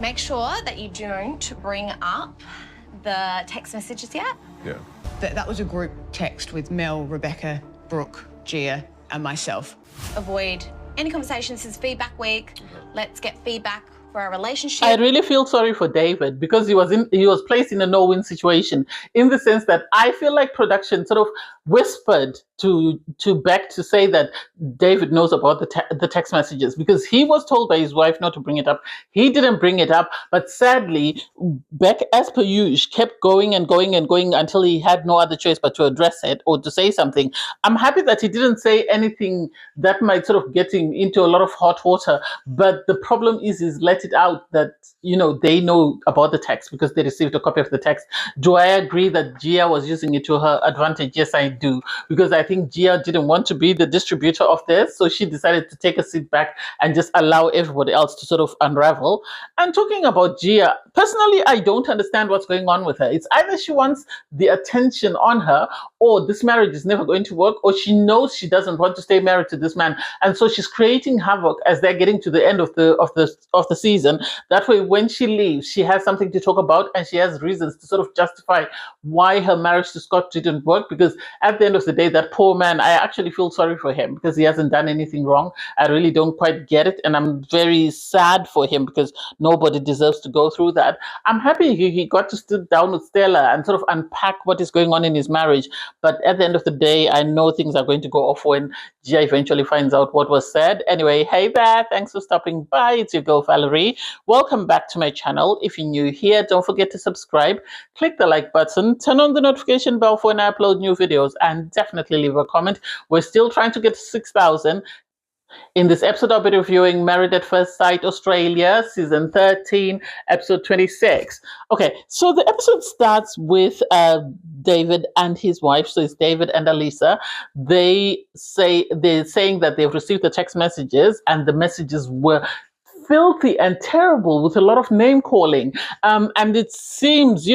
Make sure that you don't bring up the text messages yet. Yeah. That was a group text with Mel, Rebecca, Brooke, Gia, and myself. Avoid any conversations. This is feedback week. Let's get feedback for our relationship. I really feel sorry for David because he was placed in a no-win situation, in the sense that I feel like production sort of whispered to Beck to say that David knows about the text messages, because he was told by his wife not to bring it up. He didn't bring it up, but sadly Beck, as per usual, kept going and going and going until he had no other choice but to address it or to say something. I'm happy that he didn't say anything that might sort of get him into a lot of hot water, but the problem is let it out that they know about the text because they received a copy of the text. Do I agree that Gia was using it to her advantage? Yes, I do, because I think Gia didn't want to be the distributor of this, so she decided to take a seat back and just allow everybody else to sort of unravel. And talking about Gia, personally, I don't understand what's going on with her. It's either she wants the attention on her, or this marriage is never going to work, or she knows she doesn't want to stay married to this man, and so she's creating havoc as they're getting to the end of the season. That way, when she leaves, she has something to talk about, and she has reasons to sort of justify why her marriage to Scott didn't work. Because at the end of the day, that poor man, I actually feel sorry for him because he hasn't done anything wrong. I really don't quite get it, and I'm very sad for him because nobody deserves to go through that. I'm happy he got to sit down with Stella and sort of unpack what is going on in his marriage. But at the end of the day, I know things are going to go off when Gia eventually finds out what was said. Anyway, hey there, thanks for stopping by. It's your girl Valerie. Welcome back to my channel. If you're new here, don't forget to subscribe, click the like button, turn on the notification bell for when I upload new videos, and definitely leave a comment. We're still trying to get to 6,000. In this episode, I'll be reviewing Married at First Sight Australia, Season 13, Episode 26. Okay, so the episode starts with David and his wife. So it's David and Alisa. They're saying that they've received the text messages, and the messages were filthy and terrible with a lot of name calling. And it seems,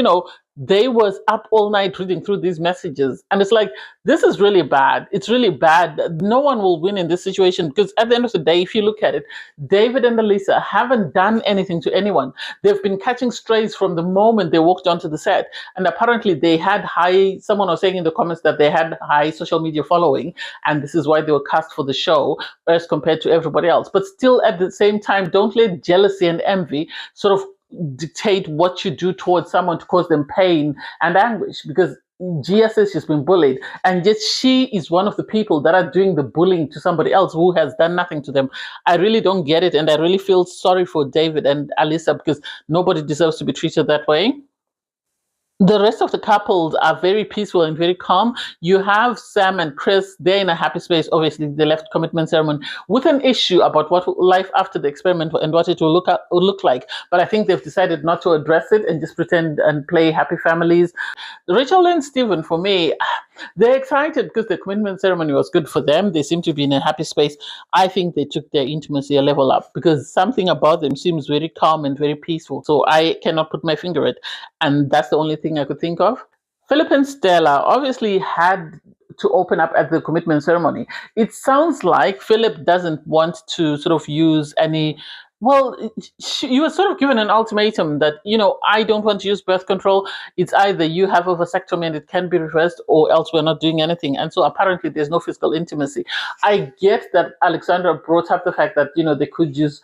they was up all night reading through these messages, and it's like, this is really bad. It's really bad. No one will win in this situation, because at the end of the day, if you look at it, David and Alisa haven't done anything to anyone. They've been catching strays from the moment they walked onto the set, and apparently they had someone was saying in the comments that they had high social media following, and this is why they were cast for the show as compared to everybody else. But still, at the same time, don't let jealousy and envy sort of dictate what you do towards someone to cause them pain and anguish, because Gia says she's been bullied, and yet she is one of the people that are doing the bullying to somebody else who has done nothing to them. I really don't get it, and I really feel sorry for David and Alisa, because nobody deserves to be treated that way. The rest of the couples are very peaceful and very calm. You have Sam and Chris. They're in a happy space. Obviously, they left commitment ceremony with an issue about what life after the experiment and what it will look like. But I think they've decided not to address it and just pretend and play happy families. Rachel and Stephen, for me, they're excited because the commitment ceremony was good for them. They seem to be in a happy space. I think they took their intimacy a level up, because something about them seems very calm and very peaceful. So I cannot put my finger at it. And that's the only thing I could think of. Philip and Stella obviously had to open up at the commitment ceremony. It sounds like Philip doesn't want to sort of use any. Well, you were sort of given an ultimatum that, I don't want to use birth control. It's either you have a vasectomy and it can be reversed, or else we're not doing anything. And so apparently there's no physical intimacy. I get that Alexandra brought up the fact that, they could use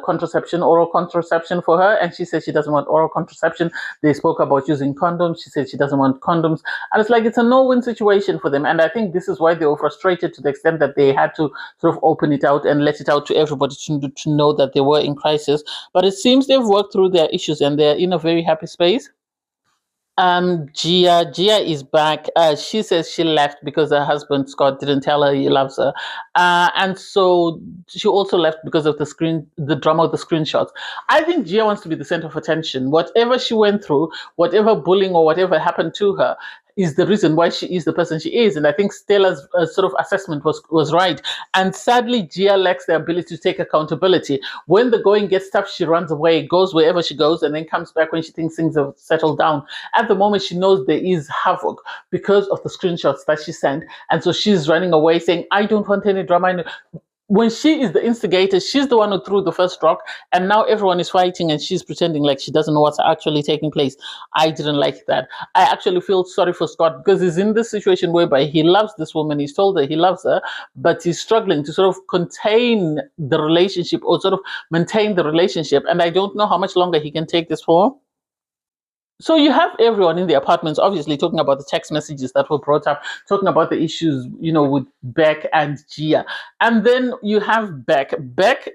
contraception, oral contraception for her. And she said she doesn't want oral contraception. They spoke about using condoms. She said she doesn't want condoms. And it's like, it's a no-win situation for them. And I think this is why they were frustrated to the extent that they had to sort of open it out and let it out to everybody to know that they were in crisis. But it seems they've worked through their issues and they're in a very happy space. Gia is back. She says she left because her husband Scott didn't tell her he loves her, and so she also left because of the drama of the screenshots. I think Gia wants to be the center of attention. Whatever she went through, whatever bullying or whatever happened to her, is the reason why she is the person she is. And I think Stella's sort of assessment was right. And sadly, Gia lacks the ability to take accountability. When the going gets tough, she runs away, goes wherever she goes, and then comes back when she thinks things have settled down. At the moment, she knows there is havoc because of the screenshots that she sent. And so she's running away saying, I don't want any drama. when she is the instigator, she's the one who threw the first rock, and now everyone is fighting and she's pretending like she doesn't know what's actually taking place. I didn't like that. I actually feel sorry for Scott because he's in this situation whereby he loves this woman, he's told her he loves her, but he's struggling to sort of contain the relationship or sort of maintain the relationship, and I don't know how much longer he can take this for. So you have everyone in the apartments, obviously talking about the text messages that were brought up, talking about the issues, with Beck and Gia. And then you have Beck. Beck,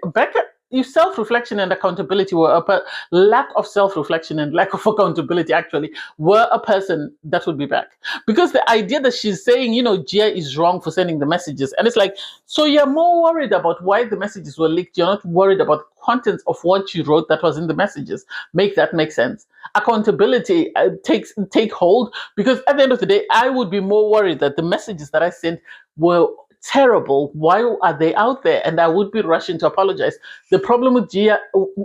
if self-reflection and accountability were lack of self-reflection and lack of accountability actually were a person, that would be Beck. Because the idea that she's saying, Gia is wrong for sending the messages. And it's like, so you're more worried about why the messages were leaked. You're not worried about the contents of what you wrote that was in the messages. Make that make sense. Accountability take hold, because at the end of the day, I would be more worried that the messages that I sent were terrible. Why are they out there? And I would be rushing to apologize. The problem with Gia,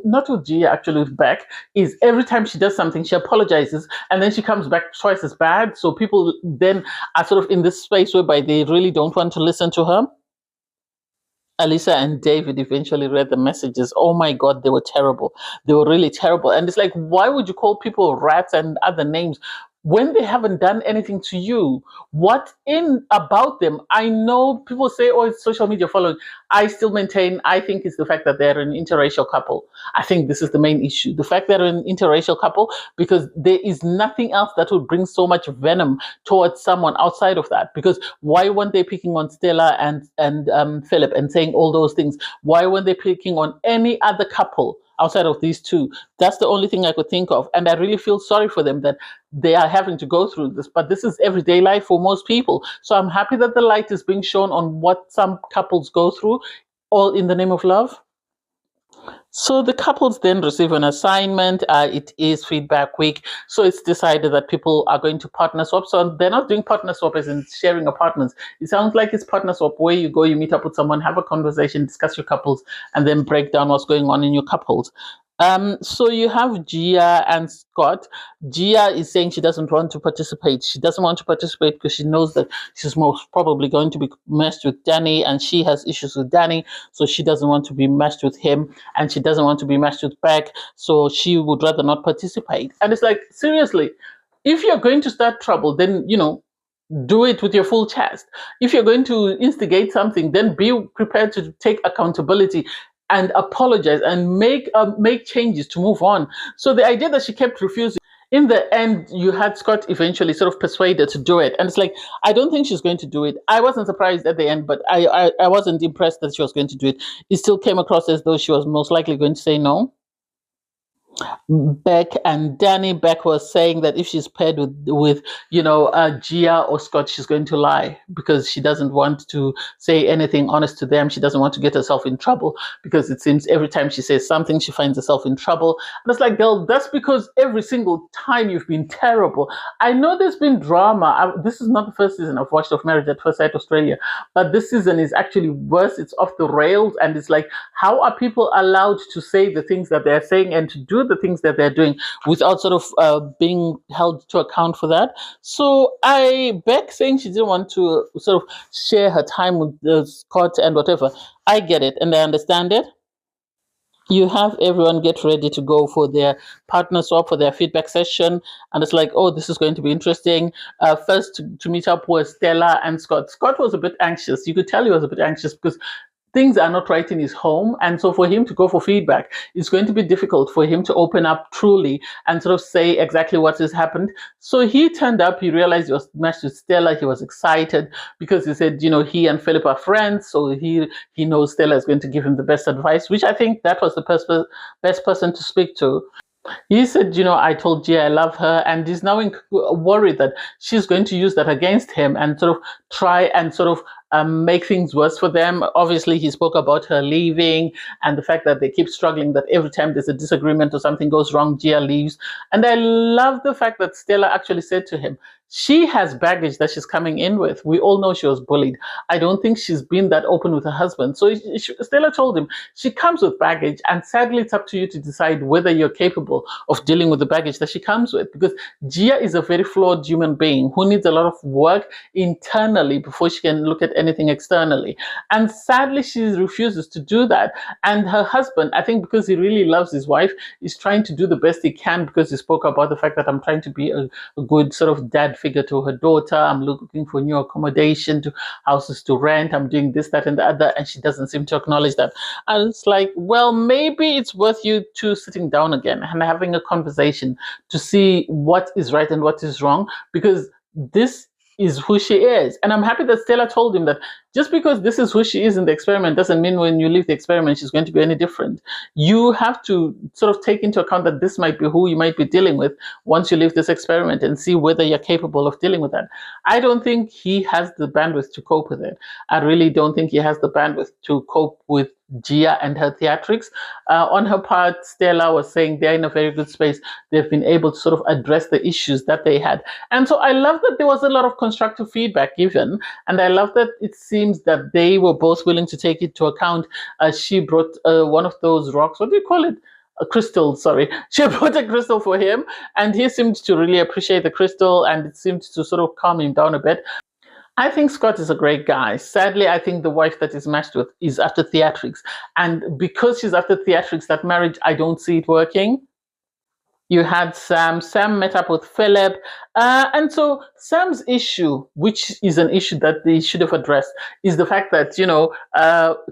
not with Gia, actually with Beck, is every time she does something, she apologizes and then she comes back twice as bad. So people then are sort of in this space whereby they really don't want to listen to her. Alisa and David eventually read the messages. Oh my God, they were terrible. They were really terrible. And it's like, why would you call people rats and other names when they haven't done anything to you? What in about them? I know people say, oh, it's social media following. I still maintain, I think it's the fact that they're an interracial couple. I think this is the main issue. The fact they're an interracial couple, because there is nothing else that would bring so much venom towards someone outside of that. Because why weren't they picking on Stella and Philip and saying all those things? Why weren't they picking on any other couple outside of these two? That's the only thing I could think of. And I really feel sorry for them that they are having to go through this. But this is everyday life for most people. So I'm happy that the light is being shown on what some couples go through, all in the name of love. So the couples then receive an assignment. It is feedback week. So it's decided that people are going to partner swap. So they're not doing partner swap as in sharing apartments. It sounds like it's partner swap where you go, you meet up with someone, have a conversation, discuss your couples, and then break down what's going on in your couples. So you have Gia and Scott. Gia is saying she doesn't want to participate. She doesn't want to participate because she knows that she's most probably going to be meshed with Danny, and she has issues with Danny, so she doesn't want to be meshed with him, and she doesn't want to be meshed with Beck, so she would rather not participate. And it's like, seriously, if you're going to start trouble, then, do it with your full chest. If you're going to instigate something, then be prepared to take accountability and apologize and make changes to move on. So the idea that she kept refusing, in the end, you had Scott eventually sort of persuaded to do it. And it's like, I don't think she's going to do it. I wasn't surprised at the end, but I wasn't impressed that she was going to do it. It still came across as though she was most likely going to say no. Beck and Danny. Beck was saying that if she's paired with Gia or Scott, she's going to lie because she doesn't want to say anything honest to them. She doesn't want to get herself in trouble because it seems every time she says something, she finds herself in trouble. And it's like, girl, that's because every single time you've been terrible. I know there's been drama. This is not the first season I've watched of Married at First Sight Australia, but this season is actually worse. It's off the rails, and it's like, how are people allowed to say the things that they're saying and to do the things that they're doing without sort of being held to account for that? So Beck saying she didn't want to sort of share her time with Scott and whatever, I get it and I understand it. You have everyone get ready to go for their partner swap, for their feedback session. And it's like, oh, this is going to be interesting. First to meet up was Stella and Scott. Scott was a bit anxious. You could tell he was a bit anxious because things are not right in his home. And so for him to go for feedback, it's going to be difficult for him to open up truly and sort of say exactly what has happened. So he turned up, he realized he was matched with Stella. He was excited because he said, he and Philip are friends. So he knows Stella is going to give him the best advice, which I think that was the best person to speak to. He said, I told Gia I love her, and he's now worried that she's going to use that against him and sort of try and sort of make things worse for them. Obviously, he spoke about her leaving and the fact that they keep struggling, that every time there's a disagreement or something goes wrong, Gia leaves. And I love the fact that Stella actually said to him, she has baggage that she's coming in with. We all know she was bullied. I don't think she's been that open with her husband. So Stella told him she comes with baggage, and sadly it's up to you to decide whether you're capable of dealing with the baggage that she comes with, because Gia is a very flawed human being who needs a lot of work internally before she can look at anything externally. And sadly, she refuses to do that. And her husband, I think because he really loves his wife, is trying to do the best he can, because he spoke about the fact that I'm trying to be a good sort of dad figure to her daughter. I'm looking for new accommodation, to houses to rent. I'm doing this, that, and the other. And she doesn't seem to acknowledge that. And it's like, well, maybe it's worth you two sitting down again and having a conversation to see what is right and what is wrong, because this is who she is. And I'm happy that Stella told him that just because this is who she is in the experiment doesn't mean when you leave the experiment she's going to be any different. You have to sort of take into account that this might be who you might be dealing with once you leave this experiment, and see whether you're capable of dealing with that. I don't think he has the bandwidth to cope with it. I really don't think he has the bandwidth to cope with Gia and her theatrics. On her part, Stella was saying they're in a very good space. They've been able to sort of address the issues that they had. And so I love that there was a lot of constructive feedback given. And I love that it seems that they were both willing to take it to account. She brought one of those rocks, what do you call it? A crystal, sorry. She brought a crystal for him, and he seemed to really appreciate the crystal, and it seemed to sort of calm him down a bit. I think Scott is a great guy. Sadly, I think the wife that he's matched with is after theatrics. And because she's after theatrics, that marriage, I don't see it working. You had Sam. Sam met up with Philip. And so Sam's issue, which is an issue that they should have addressed, is the fact that,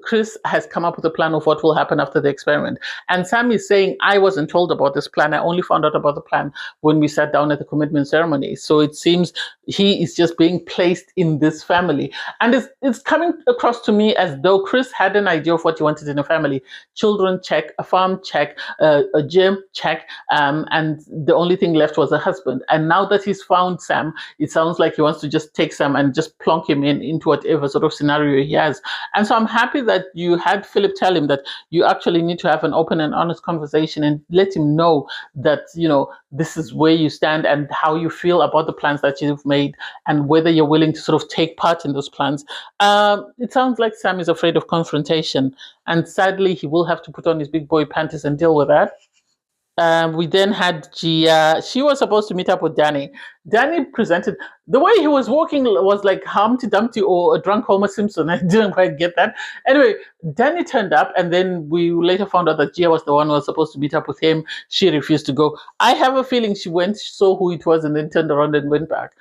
Chris has come up with a plan of what will happen after the experiment. And Sam is saying, I wasn't told about this plan. I only found out about the plan when we sat down at the commitment ceremony. So it seems he is just being placed in this family. And it's coming across to me as though Chris had an idea of what he wanted in a family. Children, check. A farm, check. A gym, check. And the only thing left was a husband. And now that he's found Sam, it sounds like he wants to just take Sam and just plonk him into whatever sort of scenario he has. And so I'm happy that you had Philip tell him that you actually need to have an open and honest conversation and let him know that, this is where you stand and how you feel about the plans that you've made and whether you're willing to sort of take part in those plans. It sounds like Sam is afraid of confrontation, and sadly, he will have to put on his big boy panties and deal with that. We then had Gia. She was supposed to meet up with Danny. Danny presented, the way he was walking was like Humpty Dumpty or a drunk Homer Simpson. I didn't quite get that. Anyway, Danny turned up, and then we later found out that Gia was the one who was supposed to meet up with him. She refused to go. I have a feeling she went, saw who it was, and then turned around and went back.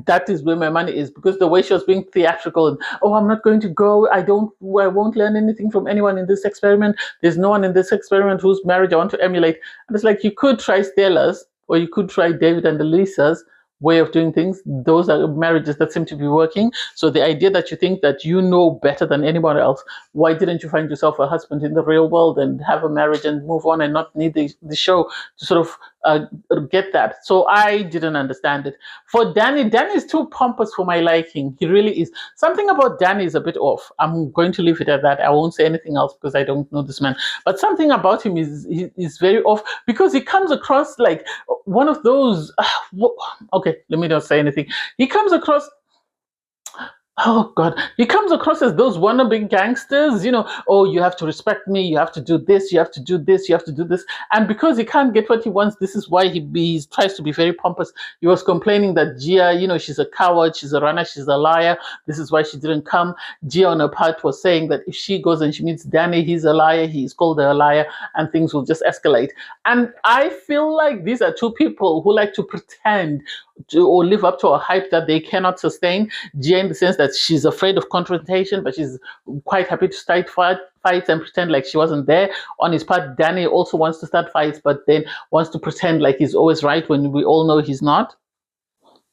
That is where my money is, because the way she was being theatrical and, I'm not going to go. I won't learn anything from anyone in this experiment. There's no one in this experiment whose marriage I want to emulate. And it's like, you could try Stella's, or you could try David and Alisa's way of doing things. Those are marriages that seem to be working. So the idea that you think that you know better than anyone else, why didn't you find yourself a husband in the real world and have a marriage and move on and not need the show to sort of get that? So I didn't understand it. For Danny is too pompous for my liking. He really is. Something about Danny is a bit off. I'm going to leave it at that. I won't say anything else because I don't know this man. But something about him is very off, because he comes across like one of those. Okay, let me not say anything. He comes across. Oh God, he comes across as those wannabe gangsters, you have to respect me, you have to do this, you have to do this, you have to do this. And because he can't get what he wants, this is why he tries to be very pompous. He was complaining that Gia, she's a coward, she's a runner, she's a liar. This is why she didn't come. Gia on her part was saying that if she goes and she meets Danny, he's a liar, he's called her a liar, and things will just escalate. And I feel like these are two people who like to pretend or live up to a hype that they cannot sustain. Gia, in the sense that she's afraid of confrontation, but she's quite happy to start fights and pretend like she wasn't there. On his part, Danny also wants to start fights, but then wants to pretend like he's always right when we all know he's not.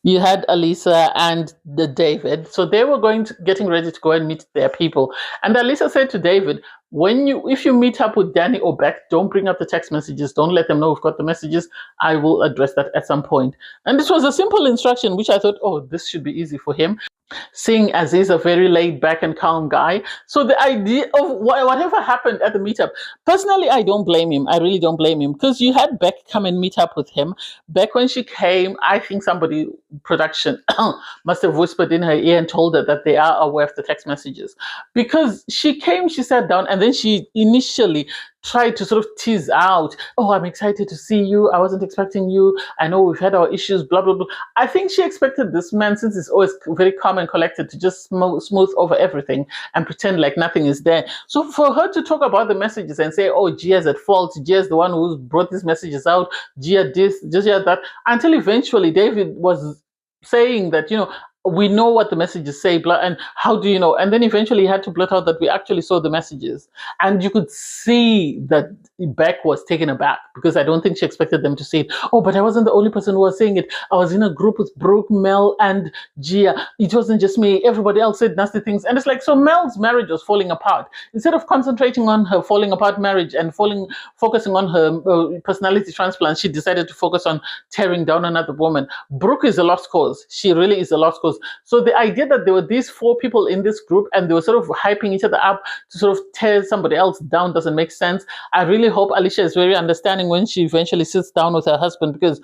You had Alisa and the David. So they were getting ready to go and meet their people. And Alisa said to David, if you meet up with Danny or Beck, don't bring up the text messages. Don't let them know we've got the messages. I will address that at some point. And this was a simple instruction, which I thought, this should be easy for him, seeing as he's a very laid back and calm guy. So the idea of whatever happened at the meetup, personally, I don't blame him. I really don't blame him, because you had Beck come and meet up with him. Beck, when she came, I think somebody, production, must have whispered in her ear and told her that they are aware of the text messages. Because she came, she sat down, and then she initially tried to sort of tease out, oh, I'm excited to see you. I wasn't expecting you. I know we've had our issues, blah, blah, blah. I think she expected this man, since he's always very calm and collected, to just smooth over everything and pretend like nothing is there. So for her to talk about the messages and say, oh, Gia's at fault, Gia's the one who brought these messages out, Gia this, Gia that, until eventually David was saying that, we know what the messages say, and how do you know? And then eventually he had to blurt out that we actually saw the messages. And you could see that Beck was taken aback, because I don't think she expected them to see it. Oh, but I wasn't the only person who was saying it. I was in a group with Brooke, Mel, and Gia. It wasn't just me. Everybody else said nasty things. And it's like, so Mel's marriage was falling apart. Instead of concentrating on her falling apart marriage and focusing on her personality transplant, she decided to focus on tearing down another woman. Brooke is a lost cause. She really is a lost cause. So the idea that there were these 4 people in this group and they were sort of hyping each other up to sort of tear somebody else down doesn't make sense. I really hope Alisa is very understanding when she eventually sits down with her husband, because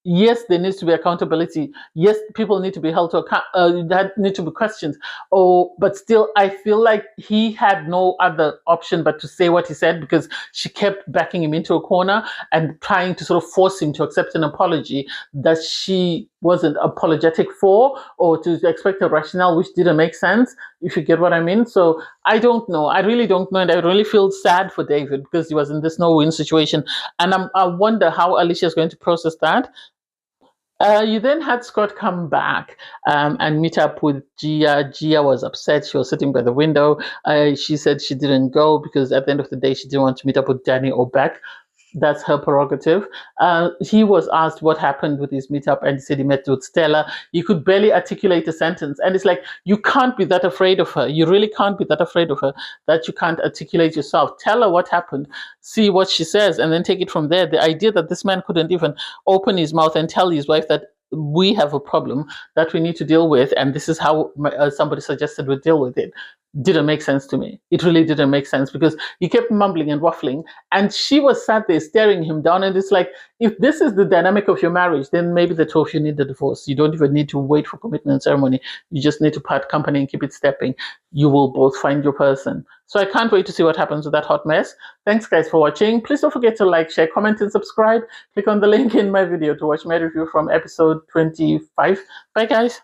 yes, there needs to be accountability. Yes, people need to be held to account. There need to be questions. Oh, but still, I feel like he had no other option but to say what he said, because she kept backing him into a corner and trying to sort of force him to accept an apology that she wasn't apologetic for, or to expect a rationale which didn't make sense, if you get what I mean. So I don't know. I really don't know. And I really feel sad for David, because he was in this no-win situation. And I wonder how Alisa is going to process that. You then had Scott come back and meet up with Gia. Gia was upset. She was sitting by the window. She said she didn't go because at the end of the day, she didn't want to meet up with Danny or Beck. That's her prerogative. He was asked what happened with his meetup, and he said he met with Stella. He could barely articulate a sentence. And it's like, you can't be that afraid of her. You really can't be that afraid of her that you can't articulate yourself. Tell her what happened, see what she says, and then take it from there. The idea that this man couldn't even open his mouth and tell his wife that we have a problem that we need to deal with, and this is how somebody suggested we deal with it, didn't make sense to me. It really didn't make sense, because he kept mumbling and waffling, and she was sat there staring him down. And it's like, if this is the dynamic of your marriage, then maybe the two of you need a divorce. You don't even need to wait for commitment ceremony. You just need to part company and keep it stepping. You will both find your person. So I can't wait to see what happens with that hot mess. Thanks guys for watching. Please don't forget to like, share, comment, and subscribe. Click on the link in my video to watch my review from episode 25. Bye guys.